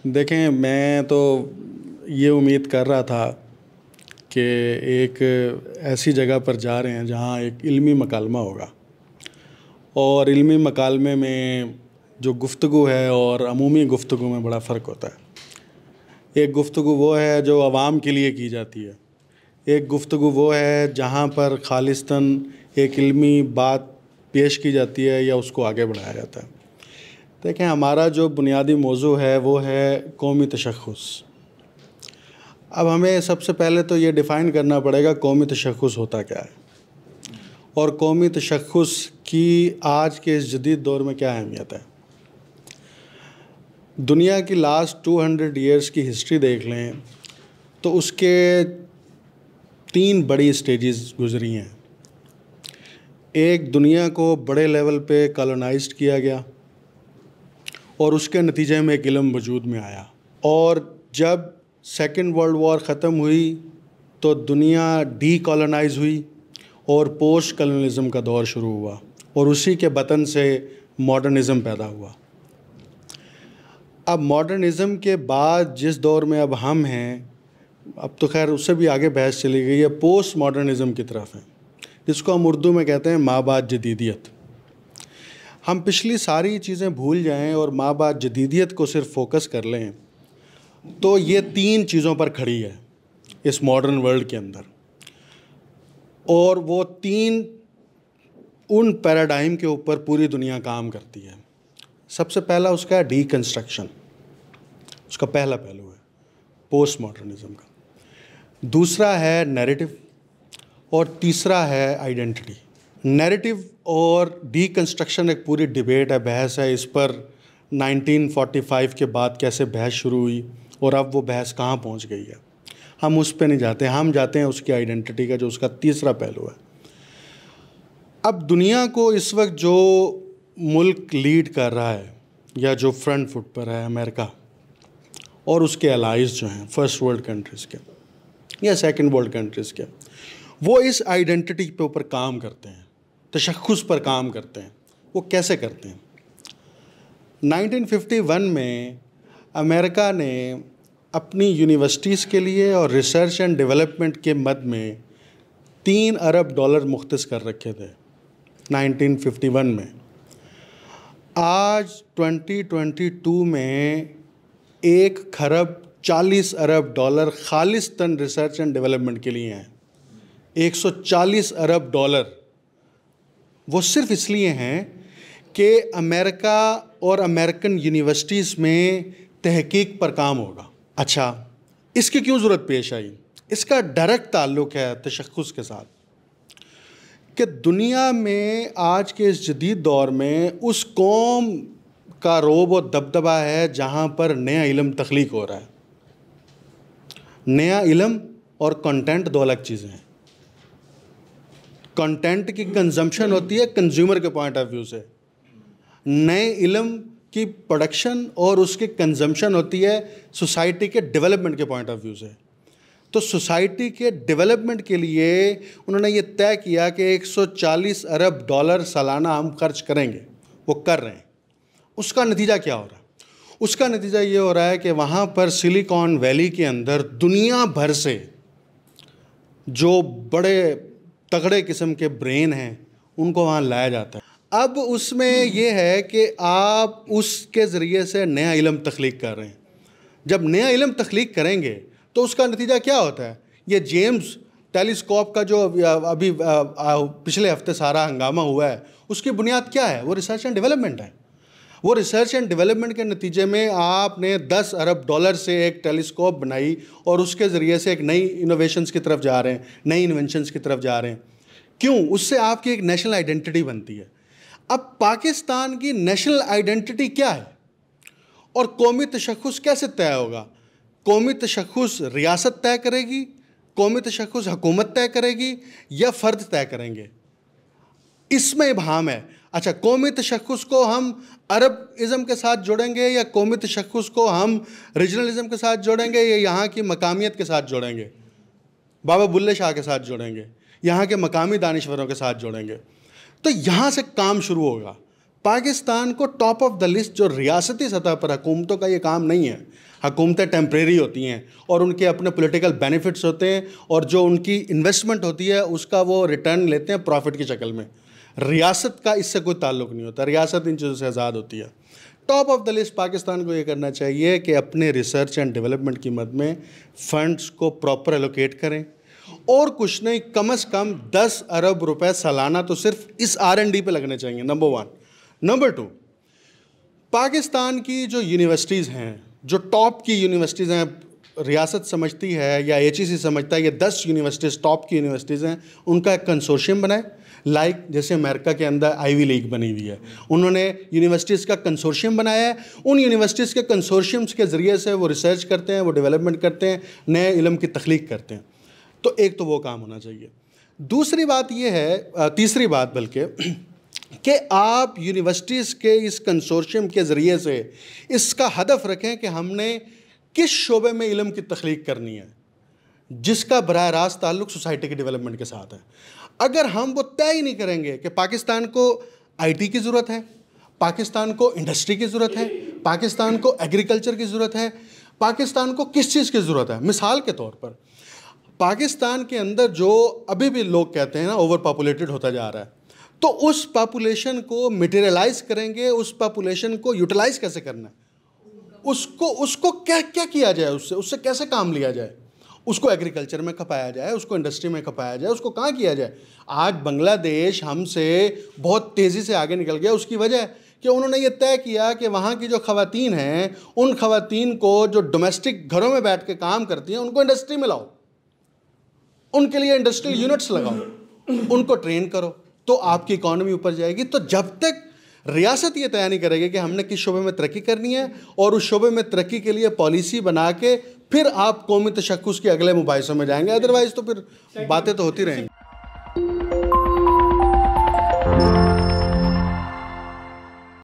देखें, मैं तो ये उम्मीद कर रहा था कि एक ऐसी जगह पर जा रहे हैं जहाँ एक इल्मी मकालमा होगा, और इल्मी मकालमे में जो गुफ्तगू है और अमूमी गुफ्तगू में बड़ा फ़र्क होता है। एक गुफ्तगू वो है जो आवाम के लिए की जाती है, एक गुफ्तगू वो है जहाँ पर खालिस्तन एक इल्मी बात पेश की जाती है या उसको आगे बढ़ाया जाता है। देखें, हमारा जो बुनियादी मौजू है वो है कौमी तशख़्ख़ुस। अब हमें सबसे पहले तो ये डिफ़ाइन करना पड़ेगा कौमी तशख़्ख़ुस होता क्या है, और कौमी तशख़्ख़ुस की आज के इस जदीद दौर में क्या अहमियत है। दुनिया की लास्ट 200 ईयर्स की हिस्ट्री देख लें तो उसके 3 बड़ी स्टेजेस गुजरी हैं। एक, दुनिया को बड़े लेवल पे कॉलोनाइज्ड किया गया और उसके नतीजे में एक इल्म वजूद में आया, और जब सेकेंड वर्ल्ड वॉर ख़त्म हुई तो दुनिया डीकॉलोनाइज हुई और पोस्ट कॉलोनिज़म का दौर शुरू हुआ, और उसी के बतन से मॉडर्निज़म पैदा हुआ। अब मॉडर्निज़म के बाद जिस दौर में अब हम हैं, अब तो खैर उससे भी आगे बहस चली गई है, पोस्ट मॉडर्निज़म की तरफ है, जिसको हम उर्दू में कहते हैं माबाद जदीदियत। हम पिछली सारी चीज़ें भूल जाएं और माबाद जदीदियत को सिर्फ फोकस कर लें तो ये 3 चीज़ों पर खड़ी है इस मॉडर्न वर्ल्ड के अंदर, और वो 3 उन पैराडाइम के ऊपर पूरी दुनिया काम करती है। सबसे पहला उसका डीकंस्ट्रक्शन, उसका पहला पहलू है पोस्ट मॉडर्निज़म का। दूसरा है नैरेटिव, और तीसरा है आइडेंटिटी। नैरेटिव और डीकंस्ट्रक्शन एक पूरी डिबेट है, बहस है इस पर। 1945 के बाद कैसे बहस शुरू हुई और अब वो बहस कहाँ पहुँच गई है, हम उस पर नहीं जाते, हम जाते हैं उसकी आइडेंटिटी का, जो उसका तीसरा पहलू है। अब दुनिया को इस वक्त जो मुल्क लीड कर रहा है या जो फ्रंट फुट पर है, अमेरिका और उसके अलाइज जो हैं फर्स्ट वर्ल्ड कंट्रीज़ के या सेकंड वर्ल्ड कंट्रीज़ के, वो इस आइडेंटिटी पे ऊपर काम करते हैं, तशख़्ख़ुस पर काम करते हैं। वो कैसे करते हैं? 1951 में अमेरिका ने अपनी यूनिवर्सिटीज़ के लिए और रिसर्च एंड डेवलपमेंट के मद में $3 अरब मुख्तस कर रखे थे 1951 में। आज 2022 में $1 खरब 40 अरब खालिस्तन रिसर्च एंड डेवलपमेंट के लिए हैं। $140 अरब वो सिर्फ इसलिए हैं कि अमेरिका और अमेरिकन यूनिवर्सिटीज़ में तहकीक पर काम होगा। अच्छा, इसकी क्यों ज़रूरत पेश आई? इसका डायरेक्ट ताल्लुक़ है तशख़्ख़ुस के साथ कि दुनिया में आज के इस जदीद दौर में उस कौम का रोब और दबदबा है जहाँ पर नया इल्म तख्लीक हो रहा है। नया इल्म और कंटेंट दो अलग चीज़ें हैं। कंटेंट की कंजम्पशन होती है कंज्यूमर के पॉइंट ऑफ व्यू से, नए इल्म की प्रोडक्शन और उसकी कंजम्पशन होती है सोसाइटी के डेवलपमेंट के पॉइंट ऑफ व्यू से। तो सोसाइटी के डेवलपमेंट के लिए उन्होंने ये तय किया कि $140 अरब सालाना हम खर्च करेंगे, वो कर रहे हैं। उसका नतीजा क्या हो रहा है? उसका नतीजा ये हो रहा है कि वहाँ पर सिलिकॉन वैली के अंदर दुनिया भर से जो बड़े तगड़े किस्म के ब्रेन हैं उनको वहाँ लाया जाता है। अब उसमें ये है कि आप उसके ज़रिए से नया इल्म तख्लीक कर रहे हैं। जब नया इल्म तख्लीक करेंगे तो उसका नतीजा क्या होता है? ये जेम्स टेलीस्कोप का जो अभी पिछले हफ्ते सारा हंगामा हुआ है, उसकी बुनियाद क्या है? वो रिसर्च एंड डेवलपमेंट है। वो रिसर्च एंड डेवलपमेंट के नतीजे में आपने $10 अरब से एक टेलीस्कोप बनाई और उसके ज़रिए से एक नई इनोवेशंस की तरफ जा रहे हैं, नई इन्वेंशंस की तरफ जा रहे हैं। क्यों? उससे आपकी एक नेशनल आइडेंटिटी बनती है। अब पाकिस्तान की नेशनल आइडेंटिटी क्या है और कौमी तशख़्ख़ुस कैसे तय होगा? कौमी तशख़्ख़ुस रियासत तय करेगी, कौमी तशख़्ख़ुस हुकूमत तय करेगी, या फ़र्द तय करेंगे? इसमें इबहाम है। अच्छा, कौमी तशख़्ख़ुस को हम अरबिज़म के साथ जोड़ेंगे या कौमी तशख़्ख़ुस को हम रीजनलिज़म के साथ जोड़ेंगे या यहाँ की मकामियत के साथ जोड़ेंगे, बाबा बुल्ले शाह के साथ जोड़ेंगे, यहाँ के मकामी दानिश्वरों के साथ जोड़ेंगे? तो यहाँ से काम शुरू होगा। पाकिस्तान को टॉप ऑफ द लिस्ट जो रियासती सतह पर हुकूमतों का ये काम नहीं है। हुकूमतें टेम्परेरी होती हैं और उनके अपने पॉलिटिकल बेनिफिट्स होते हैं, और जो उनकी इन्वेस्टमेंट होती है उसका वो रिटर्न लेते हैं प्रॉफिट की शक्ल में। रियासत का इससे कोई ताल्लुक़ नहीं होता, रियासत इन चीज़ों से आज़ाद होती है। Top of the list Pakistan को ये करना चाहिए कि अपने रिसर्च एंड डेवलपमेंट की मद में फ़ंड्स को प्रॉपर एलोकेट करें, और कुछ नहीं, कम से कम 10 अरब रुपए सालाना तो सिर्फ इस R&D पे लगने चाहिए, नंबर 1। नंबर 2, पाकिस्तान की जो यूनिवर्सिटीज़ हैं, जो टॉप की यूनिवर्सिटीज़ हैं, रियासत समझती है या HEC समझता है ये 10 यूनिवर्सिटीज़ टॉप की यूनिवर्सिटीज़ हैं, उनका एक कंसोर्शियम बनाए। लाइक जैसे अमेरिका के अंदर आईवी लीग बनी हुई है, उन्होंने यूनिवर्सिटीज़ का कंसोर्शियम बनाया है। उन यूनिवर्सिटीज़ के कंसोर्शियम्स के ज़रिए से वो रिसर्च करते हैं, वो डेवलपमेंट करते हैं, नए इल्म की तख्लीक करते हैं। तो एक तो वो काम होना चाहिए। दूसरी बात ये है, तीसरी बात बल्कि, कि आप यूनिवर्सिटीज़ के इस कंसोर्शियम के ज़रिए से इसका हदफ रखें कि हमने किस शोबे में इल्म की तख्लीक करनी है जिसका बराह रास्त ताल्लुक़ सोसाइटी के डेवलपमेंट के साथ है। अगर हम वो तय ही नहीं करेंगे कि पाकिस्तान को IT की ज़रूरत है, पाकिस्तान को इंडस्ट्री की ज़रूरत है, पाकिस्तान को एग्रीकल्चर की ज़रूरत है, पाकिस्तान को किस चीज़ की ज़रूरत है। मिसाल के तौर पर पाकिस्तान के अंदर जो अभी भी लोग कहते हैं ना ओवर पॉपुलेटेड होता जा रहा है, तो उस पॉपुलेशन को मटेरियलाइज करेंगे, उस पॉपुलेशन को यूटिलाइज कैसे करना है, उसको क्या क्या किया जाए, उससे कैसे काम लिया जाए, उसको एग्रीकल्चर में खपाया जाए, उसको इंडस्ट्री में खपाया जाए, उसको कहाँ किया जाए। आज बांग्लादेश हमसे बहुत तेज़ी से आगे निकल गया, उसकी वजह कि उन्होंने ये तय किया कि वहाँ की जो ख़वातीन हैं, उन ख़वातीन को जो डोमेस्टिक घरों में बैठ के काम करती हैं उनको इंडस्ट्री में लाओ, उनके लिए इंडस्ट्रियल यूनिट्स लगाओ, उनको ट्रेन करो, तो आपकी इकॉनमी ऊपर जाएगी। तो जब तक रियासत ये तय नहीं करेगी कि हमने किस शोबे में तरक्की करनी है और उस शोबे में तरक्की के लिए पॉलिसी बना के फिर आप कौमी तशक्कुस के अगले मुबाहिसों में जाएंगे, अदरवाइज़ तो फिर बातें तो होती रहेंगी।